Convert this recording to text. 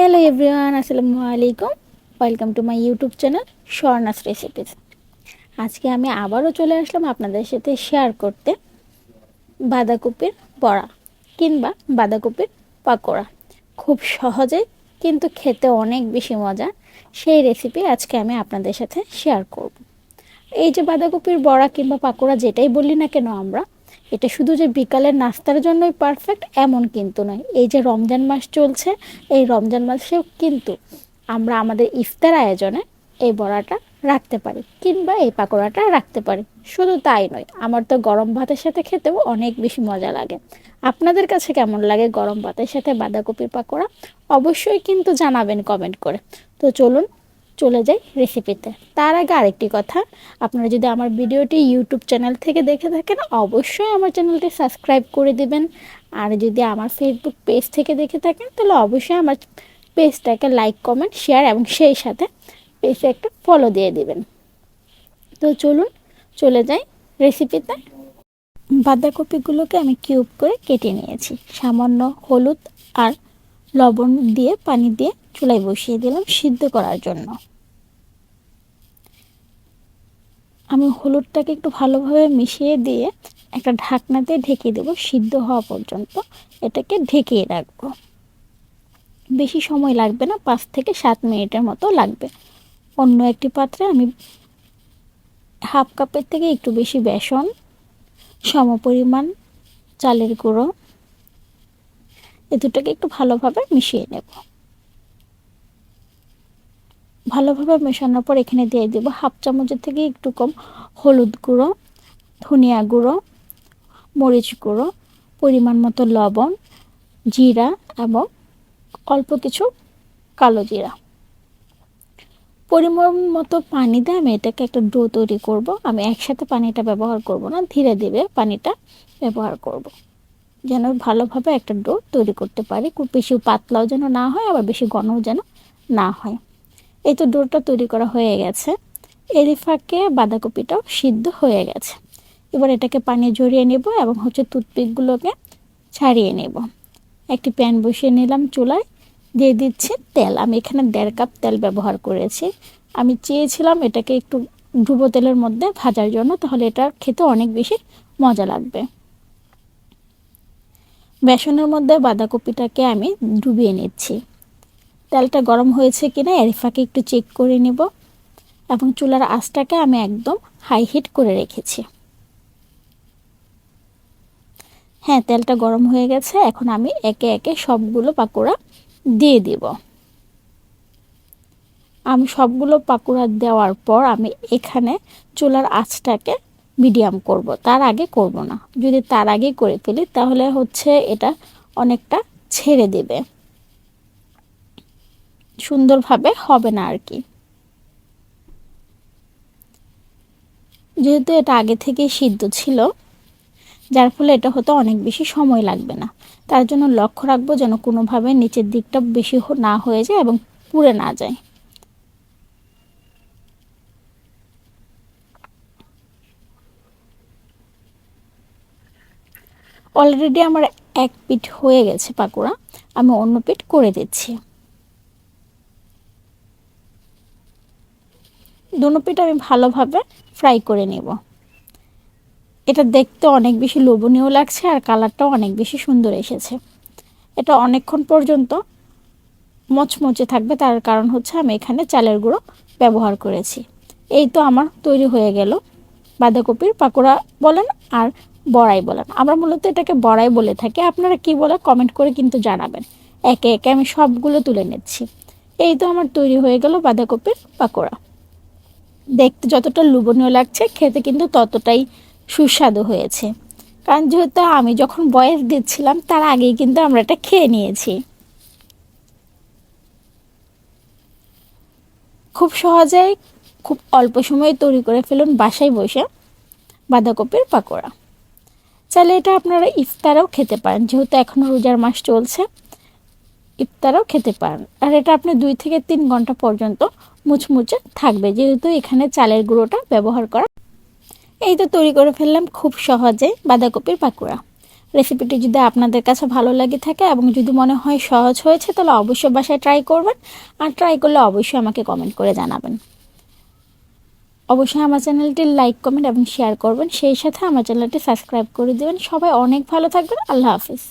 Hello everyone, আসসালামু আলাইকুম। Welcome to my YouTube channel স্বর্ণাস recipes. আজকে আমি আবারও চলে আসলাম আপনাদের সাথে শেয়ার করতে বাঁধাকপির বড়া কিংবা বাঁধাকপির পাকোড়া। খুব সহজে কিন্তু খেতে অনেক বেশি মজা সেই রেসিপি আজকে আমি আপনাদের সাথে শেয়ার করব। এই যে বাঁধাকপির বড়া কিংবা পাকোড়া যেটাই বলি না কেন আমরা, এটা শুধু যে বিকালের নাস্তার জন্যই পারফেক্ট এমন কিন্তু নয়। এই যে রমজান মাস চলছে, এই রমজান মাসেও কিন্তু আমরা আমাদের ইফতার আয়োজনে এই বড়াটা রাখতে পারি কিংবা এই পাকোড়াটা রাখতে পারি। শুধু তাই নয়, আমার তো গরম ভাতের সাথে খেতেও অনেক বেশি মজা লাগে। আপনাদের কাছে কেমন লাগে গরম ভাতের সাথে বাঁধাকপির পাকোড়া? অবশ্যই কিন্তু জানাবেন কমেন্ট করে। তো চলুন চলে যাই রেসিপিতে। তার আগে আরেকটি কথা, আপনারা যদি আমার ভিডিওটি ইউটিউব চ্যানেল থেকে দেখে থাকেন অবশ্যই আমার চ্যানেলটি সাবস্ক্রাইব করে দিবেন। আর যদি আমার ফেসবুক পেজ থেকে দেখে থাকেন তাহলে অবশ্যই আমার পেজটাকে লাইক, কমেন্ট, শেয়ার এবং সেই সাথে পেজে একটা ফলো দিয়ে দিবেন। তো চলুন চলে যাই রেসিপিতে। বাঁধাকপিগুলোকে আমি কিউব করে কেটে নিয়েছি। সামান্য হলুদ আর লবণ দিয়ে পানি দিয়ে চুলায় বসিয়ে দিলাম সিদ্ধ করার জন্য। আমি হলুদটাকে একটু ভালোভাবে মিশিয়ে দিয়ে একটা ঢাকনাতে ঢেকে দেব সিদ্ধ হওয়া পর্যন্ত। এটাকে ঢেকিয়ে রাখবো। বেশি সময় লাগবে না, 5 থেকে 7 মিনিটের মতো লাগবে। অন্য একটি পাত্রে আমি হাফ কাপের থেকে একটু বেশি বেসন, সমপরিমাণ চালের গুঁড়ো, এ দুটোকে একটু ভালোভাবে মিশিয়ে নেব। ভালোভাবে মেশানোর পর এখানে দিয়ে দেব হাফ চামচের থেকে একটু কম হলুদ গুঁড়ো, ধনিয়া গুঁড়ো, মরিচ গুঁড়ো, পরিমাণ মতো লবণ, জিরা এবং অল্প কিছু কালো জিরা। পরিমাণ মতো পানি দিয়ে আমি এটাকে একটা ডো তৈরি করব। আমি একসাথে পানিটা ব্যবহার করব না, ধীরে ধীরে পানিটা ব্যবহার করব, যেন ভালোভাবে একটা ডো তৈরি করতে পারি। খুব বেশি পাতলাও যেন না হয়, আবার বেশি ঘনও যেন না হয়। এই তো ডোটা তৈরি করা হয়ে গেছে। এরই ফাঁকে বাঁধাকপিটাও সিদ্ধ হয়ে গেছে। এবার এটাকে পানি ঝরিয়ে নেব এবং টুথপিকগুলোকে ছাড়িয়ে নেব। একটি প্যান বসিয়ে নিলাম চুলায়, দিয়ে দিচ্ছি তেল। আমি এখানে 1.5 কাপ তেল ব্যবহার করেছি। আমি চেয়েছিলাম এটাকে একটু ডুবো তেলের মধ্যে ভাজার জন্য, তাহলে এটা খেতে অনেক বেশি মজা লাগবে। বেসনের মধ্যে বাঁধাকপিটাকে আমি ডুবিয়ে নিচ্ছি। তেলটা গরম হয়েছে কিনা এর ফাঁকে একটু চেক করে নেব এবং চুলার আঁচটাকে আমি একদম হাই হিট করে রেখেছি। হ্যাঁ, তেলটা গরম হয়ে গেছে। এখন আমি একে একে সবগুলো পাকোড়া দিয়ে দিব। আমি সবগুলো পাকোড়া দেওয়ার পর আমি এখানে চুলার আঁচটাকে মিডিয়াম করব, তার আগে করব না। যদি তার আগে করে ফেলি তাহলে এটা অনেকটা ছেড়ে দেবে, সুন্দরভাবে হবে না আর কি। যেহেতু এটা আগে থেকে সিদ্ধ ছিল, যার ফলে এটা হতে অনেক বেশি সময় লাগবে না। তার জন্য লক্ষ্য রাখবো যেন কোনোভাবে নিচের দিকটা বেশি না হয়ে যায় এবং পুড়ে না যায়। অলরেডি আমার এক পিঠ হয়ে গেছে পাকোড়া, আমি অন্য পিঠ করে দিচ্ছি। দুনো পিঠ আমি ভালোভাবে ফ্রাই করে নেব। এটা দেখতে অনেক বেশি লোভনীয় লাগছে আর কালারটাও অনেক বেশি সুন্দর এসেছে। এটা অনেকক্ষণ পর্যন্ত মচমচে থাকবে, তার কারণ আমি এখানে চালের গুঁড়ো ব্যবহার করেছি। এই তো আমার তৈরি হয়ে গেল বাঁধাকপির পাকোড়া বলেন আর বড়াই বলেন। আমরা মূলত এটাকে বড়াই বলে থাকি, আপনারা কি বলে কমেন্ট করে কিন্তু জানাবেন। একে একে আমি সবগুলো তুলে নিচ্ছি। এই তো আমার তৈরি হয়ে গেল বাঁধাকপির পাকোড়া। দেখতে যতটা লোভনীয় লাগছে, খেতে কিন্তু ততটাই সুস্বাদু হয়েছে। কারণ যেহেতু আমি যখন বয়স দিচ্ছিলাম তার আগেই কিন্তু আমরা এটা খেয়ে নিয়েছি। খুব সহজে খুব অল্প সময়ে তৈরি করে ফেলুন বাসায় বসে বাঁধাকপির পাকোড়া। চাইলে এটা আপনারা ইফতারেও খেতে পারেন, যেহেতু এখনও রোজার মাস চলছে, ইফতারেও খেতে পারেন। আর এটা আপনি 2 থেকে 3 ঘন্টা পর্যন্ত মুচমুচে থাকবে, যেহেতু এখানে চালের গুঁড়োটা ব্যবহার করা। এই তো তৈরি করে ফেললাম খুব সহজে বাঁধাকপির পাকোড়া। রেসিপিটি যদি আপনাদের কাছে ভালো লাগে থাকে এবং যদি মনে হয় সহজ হয়েছে তাহলে অবশ্যই বাসায় ট্রাই করবেন, আর ট্রাই করলে অবশ্যই আমাকে কমেন্ট করে জানাবেন। অবশ্যই আমার চ্যানেলটি লাইক, কমেন্ট এবং শেয়ার করবেন, সেই সাথে আমার চ্যানেলটি সাবস্ক্রাইব করে দেবেন। সবাই অনেক ভালো থাকবেন। আল্লাহ হাফিজ।